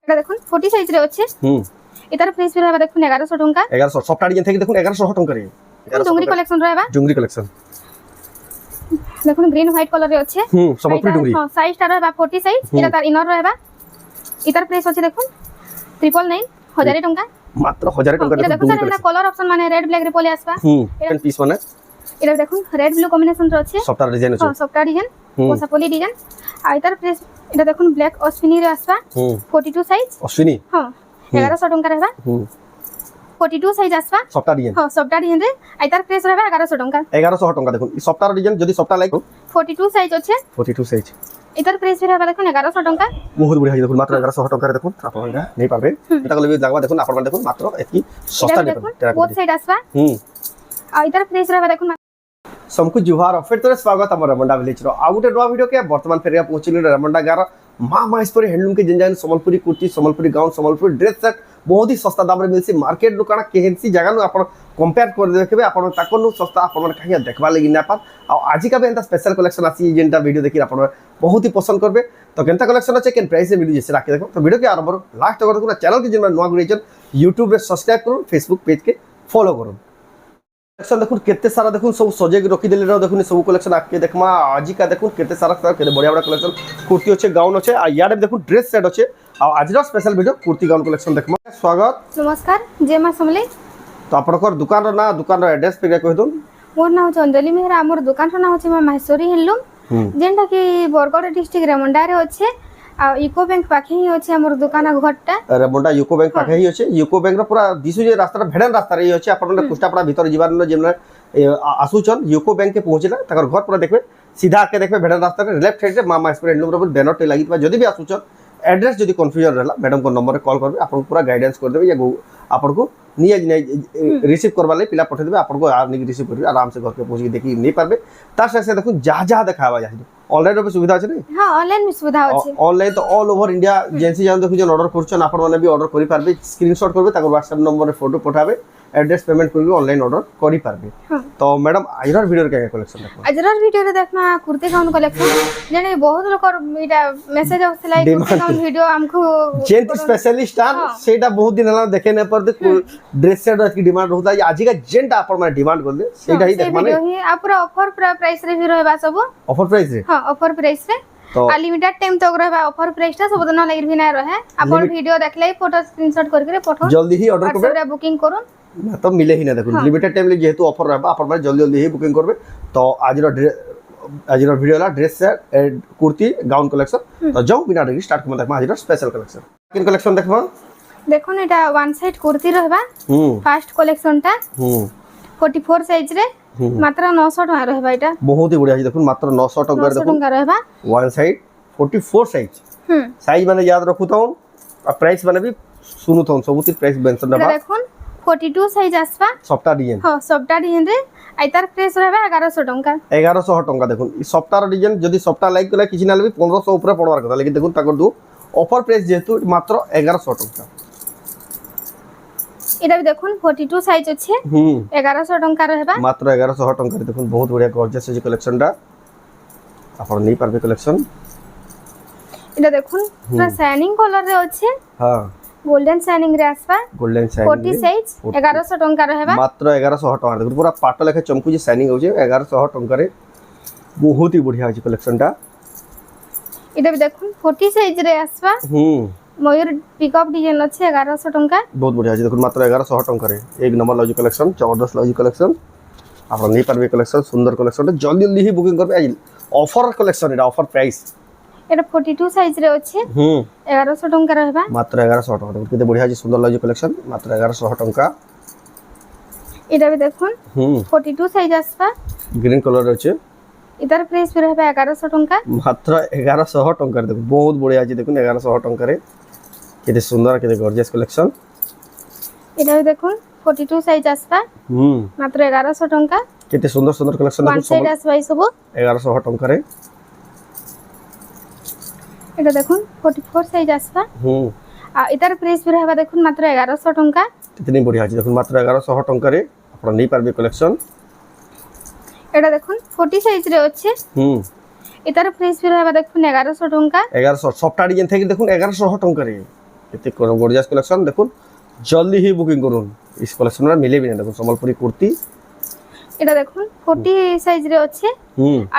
এটা দেখুন 40 সাইজ রে আছে। এটার প্রাইস রহবা দেখুন 1100 টাকা। 1100 সফট ডিজাইন থেকে দেখুন 1100 টাকা রে। ডুঙ্গরি কালেকশন রহবা। ডুঙ্গরি কালেকশন দেখুন গ্রিন হোয়াইট কালার রে আছে। সম্বলপুরি ডুঙ্গরি। হ্যাঁ সাইজটা রহবা 40 সাইজ। এটা তার ইনার রহবা। এটার প্রাইস আছে দেখুন 999 1000 টাকা। মাত্র 1000 টাকা এটা দেখুন এটা কালার অপশন মানে রেড ব্ল্যাক রে পলে আসবা। এটা পিস মানে এটা দেখুন রেড ব্লু কম্বিনেশন রে আছে। সফট ডিজাইন আছে। হ্যাঁ সফট ডিজাইন কোসা পলি ডিজাইন। আর এটার প্রাইস এটা দেখুন ব্ল্যাক অশ্বিনী রে আসবা। 42 সাইজ। অশ্বিনী হ্যাঁ 1100 টাকা রহবা। 42 সাইজ আসবা। Soft design. হ্যাঁ সফট ডিজাইন রে আইতার প্রাইস রহবা 1100 টাকা। 1100 টাকা দেখুন এই সফট ডিজাইন যদি সফট লাইক 42 সাইজ আছে। 42 সাইজ এটার প্রাইস রহবা দেখুন 1100 টাকা। বহুত বড়িয়া দেখুন মাত্র 1100 টাকা দেখুন আপনারা নেই পারবে এটা কলে লাগবা দেখুন আপনারা দেখুন মাত্র একই সস্তা দেখুন বহুত সাইজ আসবা। আর এটার প্রাইস রহবা দেখুন सबको जुहार और फिर तो स्वागत है रेमंडा विलेज रो आ गुटे नवा वीडियो के वर्तमान फेर पहुंचली रेमंडा गार मां महेश्वरी हैंडलूम के जिन Sambalpuri kurti Sambalpuri gown Sambalpuri dress set बहुत ही सस्ता दाम रे मिलसी मार्केट दुकान केहेंसी जगह नु आपण कंपेयर कर देखबे आपण ताको नु सस्ता आपण कहिया देखबा लगी ना पार आ आज का भी एंता स्पेशल कलेक्शन आसी जेंटा वीडियो देखि आपण बहुत ही पसंद करबे तो केनता कलेक्शन আছে केन प्राइस में मिली जैसे राखी देखो तो वीडियो के आरंभ लास्ट तक देखो चैनल के जिन नवा गुरेचन YouTube रे सब्सक्राइब करू फेसबुक पेज के फॉलो करू कलेक्शन देखुन केते सारा देखुन सब सजे के रखी देले देखुन सब कलेक्शन आके देखमा आज का देखुन केते सारा केते बढ़िया बढ़िया कलेक्शन कुर्ती अच्छे गाउन अच्छे आ यार देखुन ड्रेस सेट अच्छे आ आज रो special video kurti gown collection देखमा स्वागत नमस्कार जय मां समले तो आपनकर दुकान रो ना दुकान रो एड्रेस पे कहि दोन मोर नाम छ अंजलि मेहरा हमर दुकान रो नाम छ महेश्वरी हैंडलूम जेंटा कि बरगड़ डिस्ट्रिक्ट रेमंडा रे अच्छे आ इको बैंक पाखे ही अच्छे हमर दुकान घरटा रेमंडा यूको बैंक पाखे ही अच्छे यूको बैंक रो पूरा दिसु जे रास्ता भेडन रास्ता रे अच्छे आपन कुष्टापड़ा भीतर जीवार न जेमना आसुचन यूको बैंक के पहुंचला तकर घर पूरा देखबे सीधा आके देखबे भेडन रास्ता रे लेफ्ट साइड रे मामा महेश्वरी हैंडलूम रो बैनर टे लागि जदी भी आसुचन एड्रेस जदी कंफ्यूजन रहला मैडम को नंबर रे कॉल करबे आपन पूरा गाइडेंस कर देबे या आपन को निया रिसीव करबा ले पिला पठे देबे आपन को आ नि रिसीव करबे आराम से घर के पहुंच के देखि नहीं पारबे तार से देखो जा जा देखावा जा ऑनलाइन रो सुविधा আছে नहीं हां ऑनलाइन में सुविधा আছে ऑनलाइन तो ऑल ओवर इंडिया जेंसी जान देखु जे ऑर्डर करछन आपन माने भी ऑर्डर करि पारबे स्क्रीनशॉट करबे ताको व्हाट्सएप नंबर रे फोटो पठाबे एड्रेस पेमेंट करबे ऑनलाइन ऑर्डर करि पारबे तो मैडम आजर वीडियो के कलेक्शन देखो आजर वीडियो रे देखमा कुर्ती गाउन कलेक्शन जेने बहुत लोग इटा मैसेज आउसला कुर्ती गाउन वीडियो हमको जेंट स्पेशलिस्ट आन सेटा बहुत दिन हला देखे न पर ड्रेस सेट की डिमांड होता है आज का जेंट आपन माने डिमांड कर दे सेटा ही देख माने आ पूरा ऑफर प्राइस रे भी रहबा सब ऑफर प्राइस रे हां ऑफर प्राइस रे तो लिमिटेड टाइम तक रहबा ऑफर प्राइस ता सब दिन लागि भी ना रहे अपन वीडियो देखले फोटो स्क्रीनशॉट करके पठो जल्दी ही ऑर्डर करबे बुकिंग करून ना तो मिले ही ना देखो लिमिटेड टाइम ले जेहेतु ऑफर रहबा अपन माने जल्दी जल्दी ही बुकिंग करबे तो आज रो वीडियो ला dress set kurti gown collection तो जाओ बिना देरी स्टार्ट करम देखमा आज रो स्पेशल कलेक्शन किन कलेक्शन देखबा देखो एटा वन साइड कुर्ती रहबा फर्स्ट कलेक्शन टा 44 साइज रे मात्र 900 टका रहबा एटा बहुत ही बढ़िया देखो मात्र 900 टका देखो रहबा वन साइड 44 साइज साइज माने याद रखु तो प्राइस माने भी सुनु तो सबुती प्राइस मेंशन रहबा देखो 42 साइज आसबा सफ्टा डिजाइन हां सफ्टा डिजाइन रे आइतार प्राइस रहबा 1100 टका 1100 टका देखो ई सफ्टा डिजाइन जदी सफ्टा लाइक कला किछि नाले भी 1500 ऊपर पड़वार କଥା लेकिन देखो ताकर दो ऑफर प्राइस जेतु मात्र 1100 टका एटा भी देखुन 42 साइज अछि 1100 टका रहबा मात्र 1100 टका रे देखुन बहुत बढ़िया गॉर्जियस है कलेक्शन टा आपण नहीं पारबे कलेक्शन एटा देखुन पूरा शाइनिंग कलर रे अछि हां गोल्डन शाइनिंग रे आसबा गोल्डन शाइनिंग 40 साइज 1100 टका रहबा मात्र 1100 टका देखुन पूरा पाटो लेखे चमकू जे शाइनिंग हो जे 1100 टका रे बहुत ही बढ़िया है कलेक्शन टा एटा भी देखुन 40 साइज रे आसबा मयूर पिकअप डिजाइन अछि 1100 टका बहुत बढ़िया है देखुन मात्र 1100 टका रे एक नंबर लॉजी कलेक्शन जबरदस्त लॉजी कलेक्शन आपण नहीं पारबे कलेक्शन सुंदर कलेक्शन जल्दी जल्दी ही बुकिंग करबे ऑफर कलेक्शन एटा ऑफर प्राइस एटा 42 साइज रे अछि 1100 टका रहबा मात्र 1100 टका देखो केते बढ़िया जी सुंदर लॉजी कलेक्शन मात्र 1100 टका एटा भी देखुन 42 साइज आसबा ग्रीन कलर अछि इधर प्राइस भी रहबा 1100 टका मात्र 1100 टका देखो बहुत बढ़िया जी देखुन 1100 टका रे केते सुंदर केते गॉर्जियस कलेक्शन एटा भी देखुन 42 साइज आसबा मात्र 1100 टका केते सुंदर सुंदर कलेक्शन देखुन साइड आसबा सब 1100 टका रे एटा देखुन 44 साइज आसबा आ इधर प्राइस भी रहबा देखुन मात्र 1100 टका कितनी बढ़िया जी देखुन मात्र 1100 टका रे आपण नहीं पारबे कलेक्शन एटा देखुन 40 साइज रे अछि इधर प्राइस भी रहबा देखुन 1100 टका 1100 सफ्टा डिजाइन থেকে দেখুন 1100 टका रे কেতে গর্জিয়াস কালেকশন দেখুন জলদি হি বুকিং করুন এই কালেকশনটা মিলেবি না দেখুন সম্বলপুরি কুর্তি এটা দেখুন 40 সাইজ রে আছে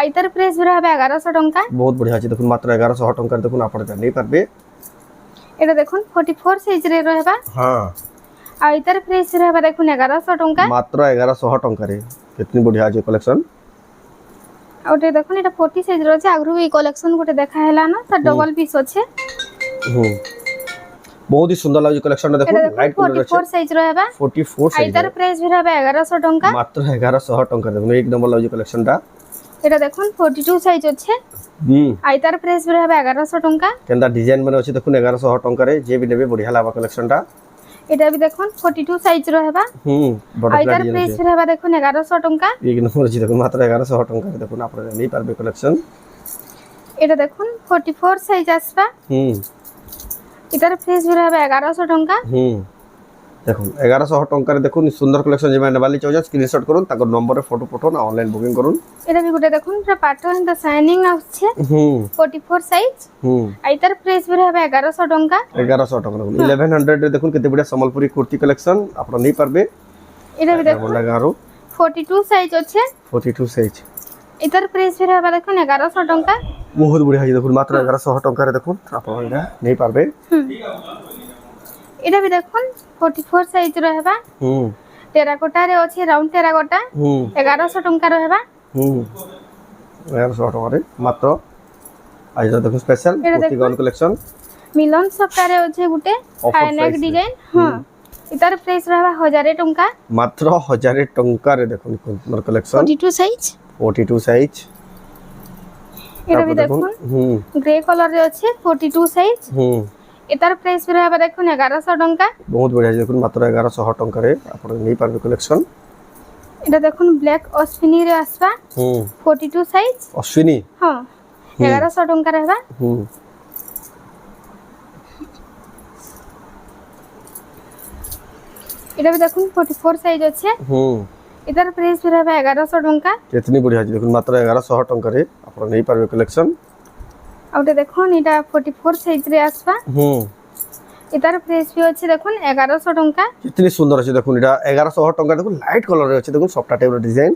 আইতার প্রাইস হবে 1100 টাকা বহুত বঢ়িয়া আছে দেখুন মাত্র 1100 টাকার দেখুন আপনারা নেই পারবে এটা দেখুন 44 সাইজ রে রহবা হ্যাঁ আইতার প্রাইস হবে দেখুন 1100 টাকা মাত্র 1100 টাকারে কেতনি বঢ়িয়া আছে কালেকশন আউটে দেখুন এটা 40 সাইজ রে আছে আগরু এই কালেকশন গোটে দেখা হেলা না তার ডবল পিস আছে बहुत ही सुंदर लागे कलेक्शन देखो लाइट कलर আছে 44 সাইজ রহবা 44 সাইজ আইতার প্রাইস হবে 1100 টাকা মাত্র 1100 টাকা দেখুন এক নম্বর লাগে কালেকশনটা এটা দেখুন 42 সাইজ আছে আইতার প্রাইস হবে 1100 টাকা কেনটা ডিজাইন মানে আছে দেখুন 1100 টাকা রে যে বি নেবে বঢ়িয়া লাগবা কালেকশনটা এটা বি দেখুন 42 সাইজ রহবা আইতার প্রাইস হবে দেখুন 1100 টাকা এক নম্বর আছে দেখুন মাত্র 1100 টাকা দেখুন আপনারা নেই পারবে কালেকশন এটা দেখুন 44 সাইজ আসবা এটার প্রাইস হবে 1100 টাকা দেখুন 1100 টাকার দেখুন সুন্দর কালেকশন যে মানে নেবালি চাও স্ক্রিনশট করুন তার নম্বরে ফটো পঠান অনলাইন বুকিং করুন এটা বি গুটে দেখুন পুরা প্যাটার্ন দা শাইনিং আছে 44 সাইজ আইতার প্রাইস হবে 1100 টাকা 1100 টাকা দেখুন 1100 রে দেখুন কেতে বড় সম্বলপুরি কুর্তি কালেকশন আপনারা নেই পারবে এটা বি দেখুন লাগারো 42 সাইজ আছে 42 সাইজ এটার প্রাইস হবে দেখুন 1100 টাকা বহুত বড়িয়া আছে দেখুন মাত্র 1100 টাকারে দেখুন আপনারা নেই পারবে এটা বি দেখুন 44 সাইজ রহবা টেরাকোটা রে আছে রাউন্ড টেরাকোটা 1100 টাকা রহবা 1100 টাকারে মাত্র আজ দেখুন স্পেশাল কুর্তি গাউন কালেকশন মিলন সপ্তাহে আছে গুটে হাই নেক ডিজাইন হ্যাঁ এটার প্রাইস রহবা 1000 টাকা মাত্র 1000 টাকারে দেখুন সুন্দর কালেকশন 42 সাইজ 42 সাইজ এটা বি দেখুন গ্রে কালার রে আছে 42 সাইজ এটার প্রাইস হবে দেখুন 1100 টাকা বহুত বড়িয়া দেখুন মাত্র 1100 টাকারে আপনারা নেই পারবে কালেকশন এটা দেখুন ব্ল্যাক অশ্বিনী রে আসবা 42 সাইজ অশ্বিনী হ্যাঁ 1100 টাকা রহবা এটা বি দেখুন 44 সাইজ আছে এটার প্রাইস হবে 1100 টাকা কেতনি বড়িয়া আছে দেখুন মাত্র 1100 টাকারে আপনারা নেই পারবে কালেকশন আউটে দেখুন এটা 44 সাইজ রে আসবা এটার প্রাইস বি আছে দেখুন 1100 টাকা কিতনি সুন্দর আছে দেখুন এটা 1100 টাকা দেখুন লাইট কালার আছে দেখুন সফট টাইপের ডিজাইন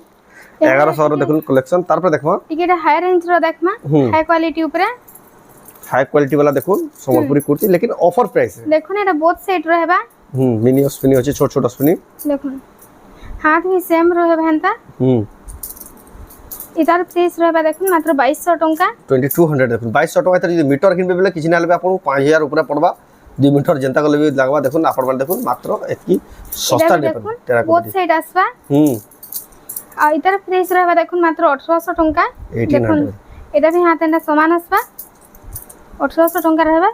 1100 র দেখুন কালেকশন তারপর দেখো এটা হাই রেঞ্জ র দেখমা হাই কোয়ালিটি উপরে হাই কোয়ালিটি वाला দেখুন সম্বলপুরি কুর্তি लेकिन অফার প্রাইস দেখুন এটা বোথ সাইড রহেবা মিনি অশ্বিনী আছে ছোট ছোট অশ্বিনী দেখুন হাত भी सेम রহেবা হেনতা এটার প্রাইস রহেবা দেখুন মাত্র 2200 টাকা 2200 দেখুন 2200 টাকা যদি মিটার কিনবে বলে কিছু না লেবে আপন 5000 উপরে পড়বা 2 মিটার যেনতা গলে লাগবা দেখুন আপন মানে দেখুন মাত্র এতকি সস্তা দেখুন টেরা বোথ সাইড আসবা আর এটার প্রাইস রহেবা দেখুন মাত্র 1800 টাকা দেখুন এটা भी হাত এন্ডা সমান আসবা 1800 টাকা রহেবা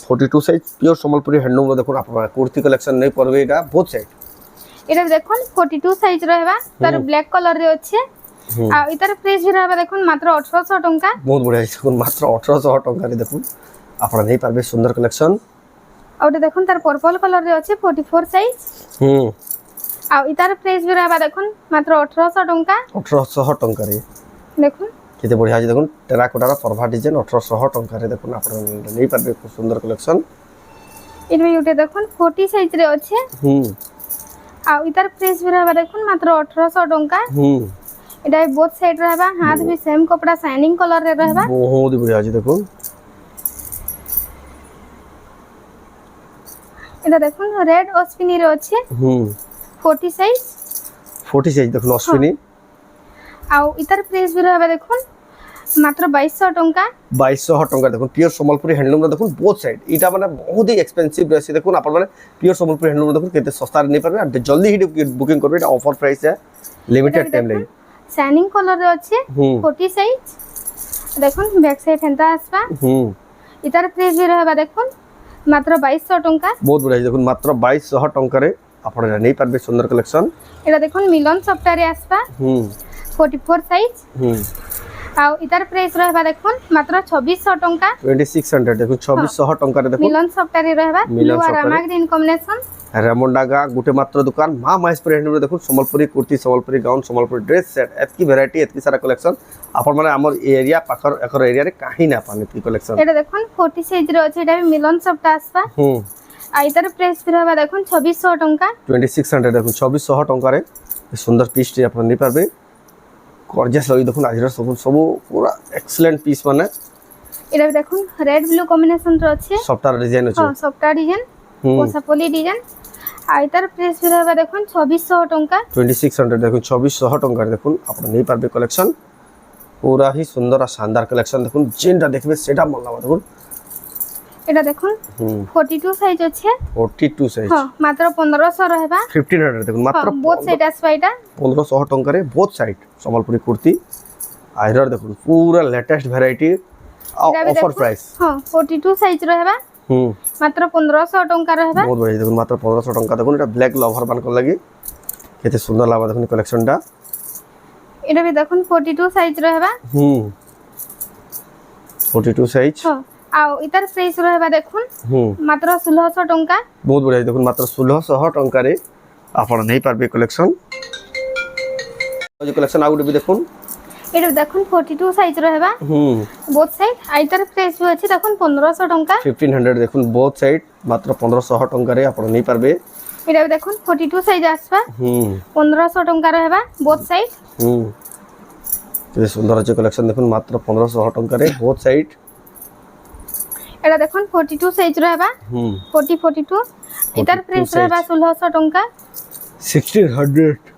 42 সাইজ পিওর সম্বলপুরি হ্যান্ডলুম দেখুন আপনারা কুর্তি কালেকশন নেই পড়বে এটা বোথ সাইড এটা দেখুন 42 সাইজ রহেবা তার ব্ল্যাক কালার রে আছে আর এটার প্রাইস রহেবা দেখুন মাত্র 1800 টাকা বহুত বড় আছে দেখুন মাত্র 1800 টাকা রে দেখুন আপনারা নেই পারবে সুন্দর কালেকশন আর এটা দেখুন তার পার্পল কালার রে আছে 44 সাইজ আর এটার প্রাইস রহেবা দেখুন মাত্র 1800 টাকা 1800 টাকা রে দেখুন কেতে বড় আছে দেখুন টেরাকোটার ফরভা ডিজাইন 1800 টাকা রে দেখুন আপনারা নেই পারবে খুব সুন্দর কালেকশন এটা দেখুন 40 সাইজ রে আছে আর এটার প্রাইস রহেবা দেখুন মাত্র 1800 টাকা এটা বোথ সাইড রহেবা হাত भी सेम कपड़ा শাইনিং কালার রে রহেবা বহুত বড়িয়া আছে দেখুন এটা দেখুন রেড অশ্বিনী রে আছে 40 সাইজ 40 সাইজ দেখুন অশ্বিনী আর এটার প্রাইস রহেবা দেখুন মাত্র 2200 টাকা 2200 টাকা দেখুন পিওর সম্বলপুরি হ্যান্ডলুম দেখুন বোথ সাইড এটা মানে বহুত এক্সপেন্সিভ রয়েছে দেখুন আপনারা মানে পিওর সম্বলপুরি হ্যান্ডলুম দেখুন কেতে সস্তা নেই পারবে আর জলদি হি বুকিং করবে এটা অফার প্রাইস है লিমিটেড টাইম লাগি শাইনিং কালার আছে 40 সাইজ দেখুন ব্যাক সাইড হেনতা আসবা এটার প্রাইস রহেবা দেখুন মাত্র 2200 টাকা বহুত বড় দেখুন মাত্র 2200 টাকা রে আপনারা নেই পারবে সুন্দর কালেকশন এটা দেখুন মিলন সফটওয়্যারে আসবা 44 সাইজ ଆଉ ଇତାର ପ୍ରାଇସ୍ ରହିବା ଦେଖୁନ ମାତ୍ର 2600 ଟଙ୍କା 2600 দেখুন 2600 ଟଙ୍କାରେ ଦେଖୁন ମିଲନ ସପ୍ତାରେ ରହିବା ବ୍ଲୁ ଆଉ ରାମା ଗ୍ରୀନ କମ୍ବିନେସନ ରେମଣ୍ଡା ଗା ଗୋଟେ ମାତ୍ର ଦୋକାନ ମା ମହେଶ୍ୱରୀ ହ୍ୟାଣ୍ଡଲୁମ୍ ଦେଖୁন ସମ୍ବଲପୁରୀ କୁର୍ତ୍ତୀ ସମ୍ବଲପୁରୀ ଗାଉନ ସମ୍ବଲପୁରୀ ଡ୍ରେସ୍ ସେଟ୍ ଏତକି ଭେରାଇଟି ଏତକି ସାରା କଲେକ୍ସନ ଆପଣ ମାନେ ଆମର ଏରିଆ ପାଖର ଏକର ଏରିଆରେ କାହିଁ ନା ପାନି ଏତକି କଲେକ୍ସନ ଏଟା ଦେଖୁନ 40 ସାଇଜ ରେ ଅଛି ଏଟା ବି ମିଲନ ସପ୍ତା আসবা ଆଉ ଇତାର ପ୍ରାଇସ୍ ବି ରହିବା ଦେଖୁନ 2600 ଟଙ୍କା 2600 দেখুন 2600 ଟଙ୍କାରେ ଏ ସୁନ୍ଦର ପିସ୍ ଟି ଆପଣ ନେଇ ପାରବେ গর্জিয়াস লাগি দেখুন আজর সবু পুরা এক্সেলেন্ট পিস মানে এটা भी দেখুন রেড ব্লু কম্বিনেশন রে আছে সফটার ডিজাইন আছে হ্যাঁ সফটার ডিজাইন পোসাপলি ডিজাইন আর এটার প্রাইস भी रहबा দেখুন 2600 টাকা 2600 দেখুন 2600 টাকার দেখুন আপনি নেই পারবে কালেকশন পুরা ही সুন্দর আর শানদার কালেকশন দেখুন যেটা দেখবে সেটা মন লাগবে দেখুন এটা দেখুন 42 সাইজ আছে 42 সাইজ হ্যাঁ মাত্র 1500 रहबा 1500 দেখুন মাত্র বহুত সাইজ আসবা এটা 1500 টাকারে বহুত সাইড সম্বলপুরি কুর্তি আইরর দেখুন পুরা লেটেস্ট ভ্যারাইটি অফার প্রাইস হ্যাঁ 42 সাইজ रहबा মাত্র 1500 টাকা रहबा বহুত বড় দেখুন মাত্র 1500 টাকা দেখুন এটা ব্ল্যাক লভার বানকর লাগি কেতে সুন্দর লাগবে দেখুন কালেকশনটা এটা भी দেখুন 42 সাইজ रहबा 42 সাইজ হ্যাঁ আর এটার প্রাইস रहबा দেখুন মাত্র 1600 টাকা বহুত বড় দেখুন মাত্র 1600 টাকারে আপন নেই পারবে কালেকশন এই কালেকশন আউট বি দেখুন এটা দেখুন 42 সাইজ रहबा বোথ সাইড আইটার প্রাইস আছে দেখুন 1500 টাকা 1500 দেখুন বোথ সাইড মাত্র 1500 টাকারে আপন নেই পারবে এটা দেখুন 42 সাইজ আসবা 1500 টাকা रहबा বোথ সাইড এই সুন্দর আছে কালেকশন দেখুন মাত্র 1500 টাকারে বোথ সাইড এটা দেখুন 42 সাইজ रहबा 42 এটার প্রাইস रहबा 1600 টাকা 1600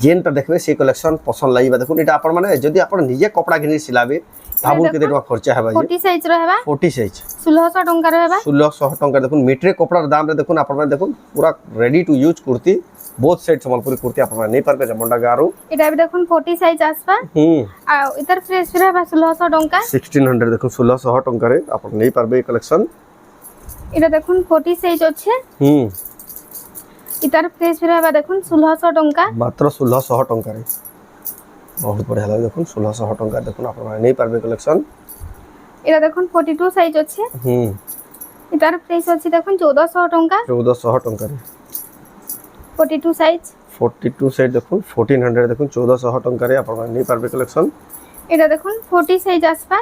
जेनटा देखबे से कलेक्शन पसंद लागिबा देखुन एटा अपन माने जदी अपन निजे कपड़ा किनि सिलाबे ताबुन केते टका खर्चा हेबा 40 साइज रहबा 40 साइज 1600 टका रहबा 1600 टका देखुन मीटर कपड़ार दाम रे देखुन अपन माने देखुन पूरा ready to use kurti both side Sambalpuri kurti अपन माने नै पारबे रेमंडा गारो एटा भी देखुन 40 साइज आसबा आ इधर प्राइस रहबा 1600 टका 1600 देखुन 1600 टका रे अपन नै पारबे कलेक्शन एटा देखुन 40 साइज আছে इतार प्राइस रहबा देखुन 1600 टका मात्र 1600 टका रे बहुत बढ़िया लागे देखुन 1600 टका देखुन अपन माने नै पारबे कलेक्शन एटा देखुन 42 साइज আছে इतार प्राइस আছে দেখুন 1400 टका 1400 टका रे 42 साइज 42 साइज देखुन 1400 देखुन 1400 टका रे अपन माने नै पारबे कलेक्शन एटा देखुन 40 साइज आसबा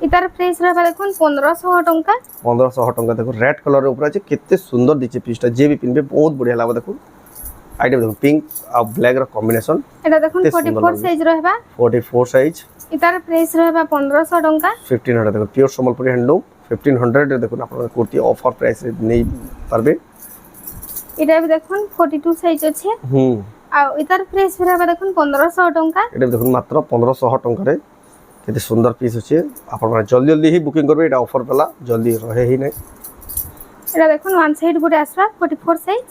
इतार प्राइस रहबा देखुन 1500 टका 1500 टका देखो रेड कलर ऊपर আছে केते सुंदर दिचे पीसटा जे भी पिनबे बहुत बढ़िया लागबो देखो आइटम देखो पिंक और ब्लैक रो कॉम्बिनेशन एटा देखुन 44 साइज रहबा 44 साइज इतार प्राइस रहबा 1500 टका 1500 देखो प्योर सम्बलपुरी हैंडलूम 1500 रे देखो आपन कुर्ती ऑफर प्राइस रे नै पारबे एटा भी देखुन 42 साइज আছে आ इतार प्राइस रहबा देखुन 1500 टका एटा देखो मात्र 1500 टका रे केते सुंदर पीस আছে আপন মানে জলদি জলদি হি বুকিং করবে এটা অফার পেলা জলদি রহে হি নাই এটা দেখুন ওয়ান সাইড গুটে আসবা 44 সাইজ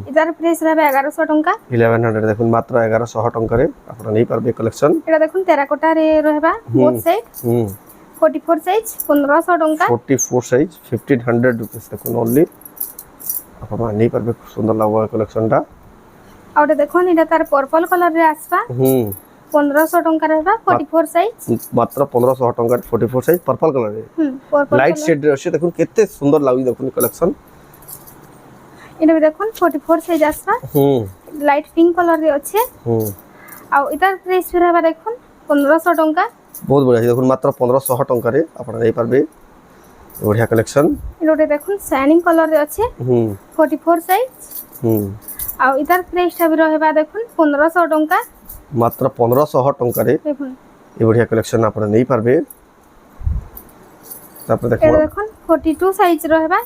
এটার প্রাইস रहबा 1100 টাকা 1100 দেখুন মাত্র 1100 টাকা রে আপনি নেই পারবে কালেকশন এটা দেখুন টেরাকোটা রে रहबा বোথ সাইড 44 সাইজ 1500 টাকা 44 সাইজ 1500 রুপিস দেখুন অনলি আপনি নেই পারবে খুব সুন্দর লাগবে কালেকশনটা আর এটা দেখুন এটা তার পার্পল কালার রে আসবা 1500 টাকা रहबा 44 সাইজ মাত্র 1500 টাকা 44 সাইজ পার্পল কালার রে পার্পল লাইট শেড রে আছে দেখুন কেতে সুন্দর লাগি দেখুন কালেকশন এটা দেখুন 44 সাইজ আসবা লাইট পিঙ্ক কালার রে আছে আর এটার প্রাইস रहबा দেখুন 1500 টাকা বহুত বড়িয়া দেখুন মাত্র 1500 টাকা রে আপনারা নেই পারবে বড়িয়া কালেকশন এটা দেখুন শাইনিং কালার রে আছে 44 সাইজ আর এটার প্রাইসটা भी रहबा দেখুন 1500 টাকা মাত্র 1500 টাকা রে দেখুন এই বড়িয়া কালেকশন আপনারা নেই পারবে তারপর দেখুন এটা দেখুন 42 সাইজ रहबा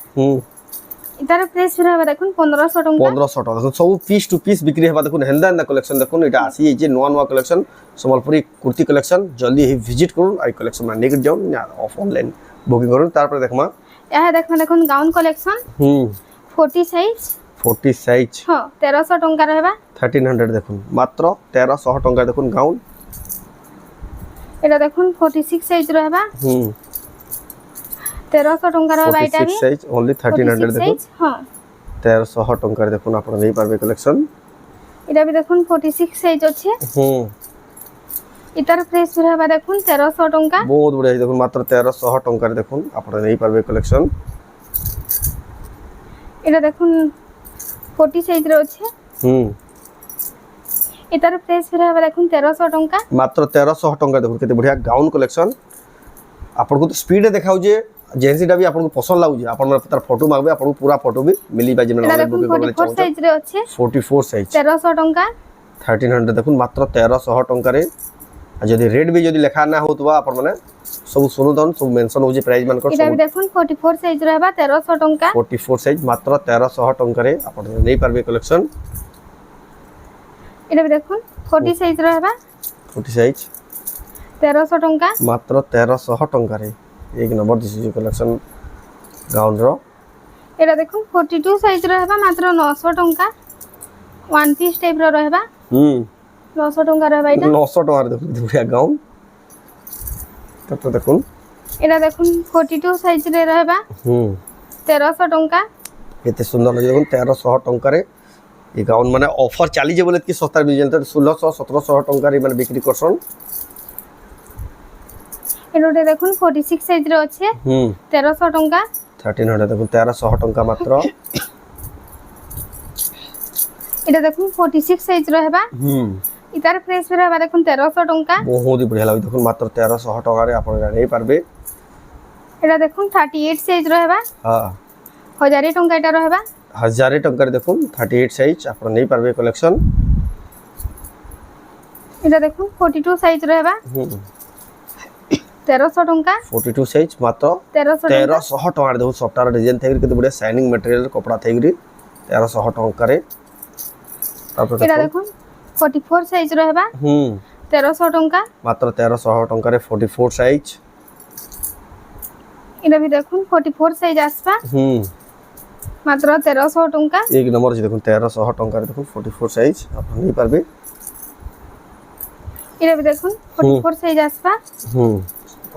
এটার প্রাইস रहबा দেখুন 1500 টাকা 1500 টাকা দেখুন সব পিস টু পিস বিক্রি হবা দেখুন হেন্দা হেন্দা কালেকশন দেখুন এটা আসি এই যে নোয়া নোয়া কালেকশন সম্বলপুরি কুর্তি কালেকশন জলদি হি ভিজিট করুন আই কালেকশন মানে নেগেট যাও না অফ অনলাইন বুকিং করুন তারপর দেখমা ইহা দেখুন গাউন কালেকশন 40 সাইজ 40 সাইজ হ্যাঁ 1300 টাকা रहबा 1300 দেখুন মাত্র 1300 টাকা দেখুন গাউন এটা দেখুন 46 সাইজ रहबा 1300 টাকা रहबा এটা 46 সাইজ only 1300 দেখুন হ্যাঁ 1300 টাকা দেখুন আপনারা নেই পারবে কালেকশন এটা भी দেখুন 46 সাইজ আছে इतार प्राइस भी रहबा देखुन 1300 टंका बहुत बढ़िया देखुन मात्र 1300 टंका देखुन आपण नहीं पारबे कलेक्शन एटा देखुन 40 साइज रे अछि इतार प्राइस भी रहबा देखुन 1300 टंका मात्र 1300 टंका देखुन केते बढ़िया गाउन कलेक्शन आपण को तो स्पीड देखाउ जे जेंसीटा भी आपण को पसंद लागु जे आपण तार फोटो मागबे आपण को पूरा फोटो भी मिली बा जेने एटा देखुन 44 साइज रे अछि 44 साइज 1300 टंका 1300 देखुन मात्र 1300 टंका रे जदी रेट भी जदी लिखा ना होतबा आपण माने सब सुनु दन सब मेंशन हो जे प्राइस मान कर एटा भी देखुन 44 साइज रहबा 1300 टंका 44 साइज मात्र 1300 टंका रे आपण नहीं पारबे कलेक्शन एटा भी देखुन 40 साइज रहबा 40 साइज 1300 टंका मात्र 1300 टंका रे एक number this is collection gown रो एटा देखुन 42 साइज रहबा मात्र 900 टंका वन पीस टाइप रो रहबा 900 टंका रहबा एटा 900 टंका रे देखुन बढ़िया गाउन तब देखुन एटा देखुन 42 साइज रे रहबा 1300 टंका एते सुंदर लगे देखुन 1300 टंका रे ये गाउन माने ऑफर चली जे बोले कि सस्ता मिल जंत 1600 1700 टंका रे माने बिक्री करसन एनोटे देखुन 46 साइज रे अछि 1300 टंका 1300 देखुन 1300 टंका मात्र एटा देखुन 46 साइज रहबा इतार प्राइस भी रहबा देखुन 1300 टंका बहुत ही बढ़िया लागे देखुन मात्र 1300 टंका रे आपण नहीं पारबे एटा देखुन 38 साइज रहबा हां 1000 टंका एटा रहबा 1000 टंका रे देखुन 38 साइज आपण नहीं पारबे कलेक्शन एटा देखुन 42 साइज रहबा 1300 टंका 42 साइज मात्र 1300 टंका देखो सफ्टवेयर डिजाइन थेगरी केते बढ़िया शाइनिंग मटेरियल कपड़ा थेगरी 1300 टंका रे एटा देखुन 44 साइज रहबा 1300 टंका मात्र 1300 टंका रे 44 साइज एटा भी देखुन 44 साइज आसबा मात्र 1300 टंका एक नंबर जे देखुन 1300 टंका रे देखुन 44 साइज आप नहीं पारबे एटा भी देखुन 44 साइज आसबा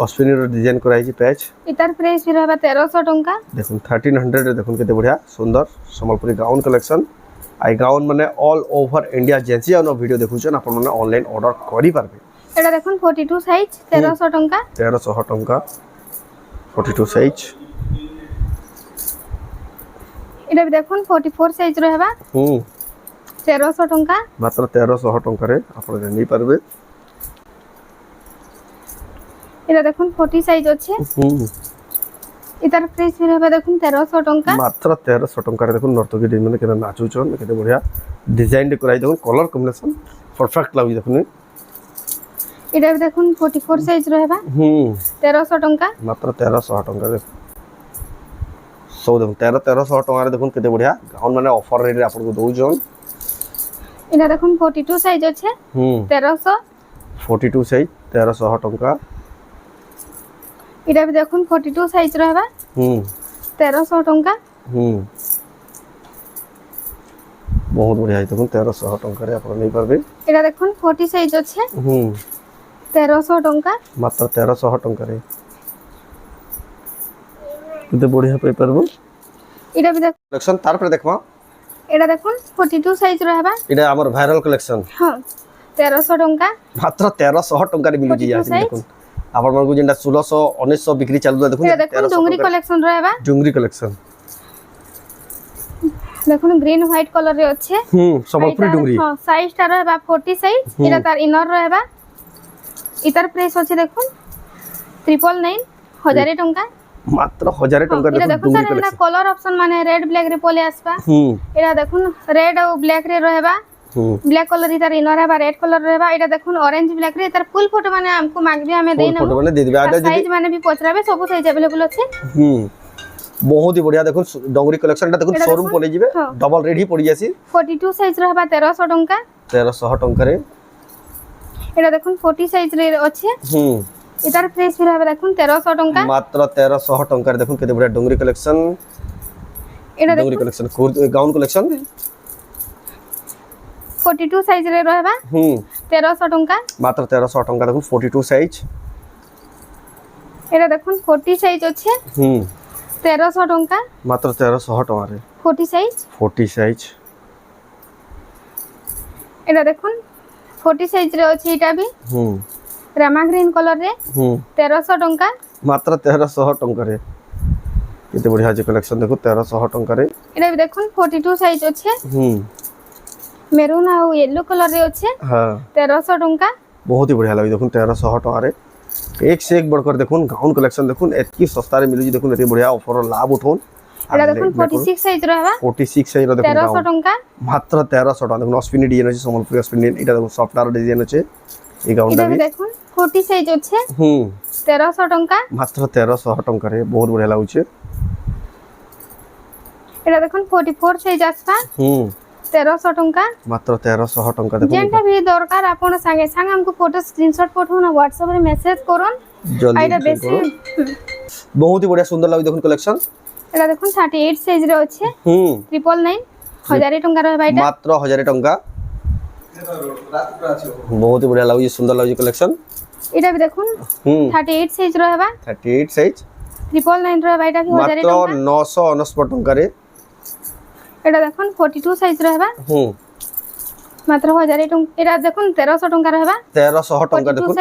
अश्विनी रो डिजाइन कराई छी पैच इतार प्राइस भी रहबा 1300 टंका देखुन 1300 रे देखुन केते बढ़िया सुंदर संबलपुरी गाउन कलेक्शन आई गाउन माने ऑल ओवर इंडिया जेंसी आनो वीडियो देखुछन आपन माने ऑनलाइन ऑर्डर करि पारबे एटा देखुन 42 साइज 1300 टंका 1300 टंका 42 साइज एटा भी देखुन 44 साइज रहबा 1300 टंका मात्र 1300 टंका रे आपन नहीं पारबे एटा देखुन 40 साइज अछि इतार प्राइस भी रहबा देखुन 1300 टंका मात्र 1300 टंका रे देखुन नर्तकी डी माने केना नाचु छन केते बढ़िया डिजाइन दे कराई देखुन कलर कॉम्बिनेशन परफेक्ट लागि देखुन एटा भी देखुन 44 साइज रहबा 1300 टंका मात्र 1300 टंका रे सो देखुन 1300 टंका रे देखुन केते बढ़िया गाउन माने ऑफर रेट रे आपन को दउ जन एटा देखुन 42 साइज अछि 1300 42 साइज 1300 टंका एटा भी देखुन 42 साइज रहबा 1300 टंका बहुत बढ़िया है देखुन 1300 टंका रे आपन नहीं पारबे एटा देखुन 40 साइज अछि 1300 टंका मात्र 1300 टंका रे केते बढ़िया पे पारबो एटा भी देख कलेक्शन तार पर देखबा एटा देखुन 42 साइज रहबा एटा हमर वायरल कलेक्शन हां 1300 टंका मात्र 1300 टंका रे मिलु जी देखुन आपन मन को जेंडा 1600 1900 बिक्री चालू देखुन एटा देखुन डोंगरी कलेक्शन रहबा डोंगरी कलेक्शन देखुन ग्रीन व्हाइट कलर रे अछि संबलपुरी डोंगरी हां साइज ता रहबा 40 साइज एटा तार इनर रहबा इतार प्राइस अछि देखुन 999 1000 टंका मात्र 1000 टंका एटा देखुन सर एटा कलर ऑप्शन माने रेड ब्लैक रे पोले आसबा एटा देखुन रेड और ब्लैक रे रहबा ब्लैक कलर इतार इनर रहबा रेड कलर रहबा एटा देखुन ऑरेंज ब्लैक रे इतार फुल फोटो माने हमको मांगबे हमें देना फोटो माने दे देबे आटा साइज माने भी पचराबे सब साइज अवेलेबल अछि बहुत ही बढ़िया देखुन डोंगरी कलेक्शन ता देखुन शोरूम पले जिवे डबल रेड ही पड़ी जासी 42 साइज रहबा 1300 टंका 1300 टंका रे एटा देखुन 40 साइज रे अछि इतार प्राइस भी रहबा देखुन 1300 टंका मात्र 1300 टंका रे देखुन केते बढ़िया डोंगरी कलेक्शन एटा डोंगरी कलेक्शन गाउन कलेक्शन 42 साइज रे रहबा 1300 टंका मात्र 1300 टंका देखुन 42 साइज एटा देखुन 40 साइज अछि 1300 टंका मात्र 1300 टंका रे 40 साइज एटा देखुन 40 साइज रे अछि एटा भी ରାମା ଗ୍ରୀନ କଲର ରେ 1300 ଟଙ୍କା মাত্র 1300 টঙ্কা রে কেতে বঢ়িয়া আছে কালেকশন দেখো 1300 টঙ্কা রে এটা भी দেখুন 42 সাইজ আছে মেরুন আর येलो कलर रे আছে হ্যাঁ 1300 टंका बहुत ही बढ़िया लगी देखो 1300 टंका रे एक से एक बढ़कर देखो गाउन कलेक्शन देखो एतकी सस्ता रे मिलुजी देखो एते बढ़िया ऑफर लाभ उठोन এটা দেখুন 46 সাইজ रहबा 46 সাইজ रो देखो 1300 टंका मात्र 1300 टंका देखो अस्पिनी डिजाइन আছে সম্বলপুরি अस्पिनी এটা দেখো সফটওয়্যার ডিজাइन আছে এই গাউনটা এটা भी দেখুন 40 সাইজ আছে 1300 टंका मात्र 1300 टंका रे बहुत बढ़िया लागुचे এটা দেখুন 44 সাইজ আসবা 1300 टंका मात्र 1300 टंका देखो जेंटा भी दरकार आपण संगे संग हमको फोटो स्क्रीनशॉट पठाउन WhatsApp रे मैसेज करन जल्दी आइडा बेसी बहुत ही बढ़िया सुंदर लगी देखो कलेक्शन এটা দেখুন 38 সাইজ রে আছে 999 1000 टंका रहबा এটা मात्र 1000 टंका बहुत ही बढ़िया लगी सुंदर लगी कलेक्शन এটা भी দেখুন 38 সাইজ रहबा 38 साइज 999 रहबा এটা भी 1000 मात्र टंका 999 टंका रे এটা দেখুন 42 সাইজ रहबा मात्र 1000 टंका এটা দেখুন 1300 टंका रहबा 1300 टंका देखो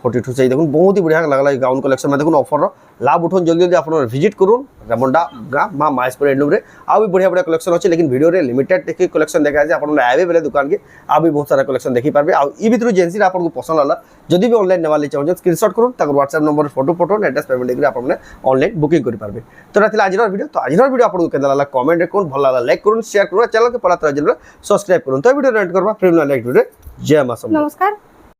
42 साइज देखो बहुत ही बढ़िया लगला गाउन कलेक्शन में देखो ऑफर लाभ उठोन जल्दी जल्दी आपन विजिट करून रामंडा गा मां माइस्पर एंडलूम रे आ भी बढ़िया बढ़िया कलेक्शन अछि लेकिन वीडियो रे लिमिटेड देखि कलेक्शन देखा जे आपन आबे बेले दुकान के आ भी बहुत सारा कलेक्शन देखि पारबे आ ई भितरु जेंसी रे आपन को पसंद आला जदी भी ऑनलाइन नेवाले चाहो स्क्रीनशॉट करून ताकर WhatsApp number photo address payment देकरी आपन ऑनलाइन बुकिंग करि पारबे तो रातिला आजिर वीडियो तो आजिर वीडियो आपन को केदा लागला कमेंट रे कोन भल लागला लाइक करून शेयर करून चैनल के पला तरह जरूर सब्सक्राइब करून तो वीडियो रेंट करबा फिर नेक्स्ट वीडियो जय मां नमस्कार।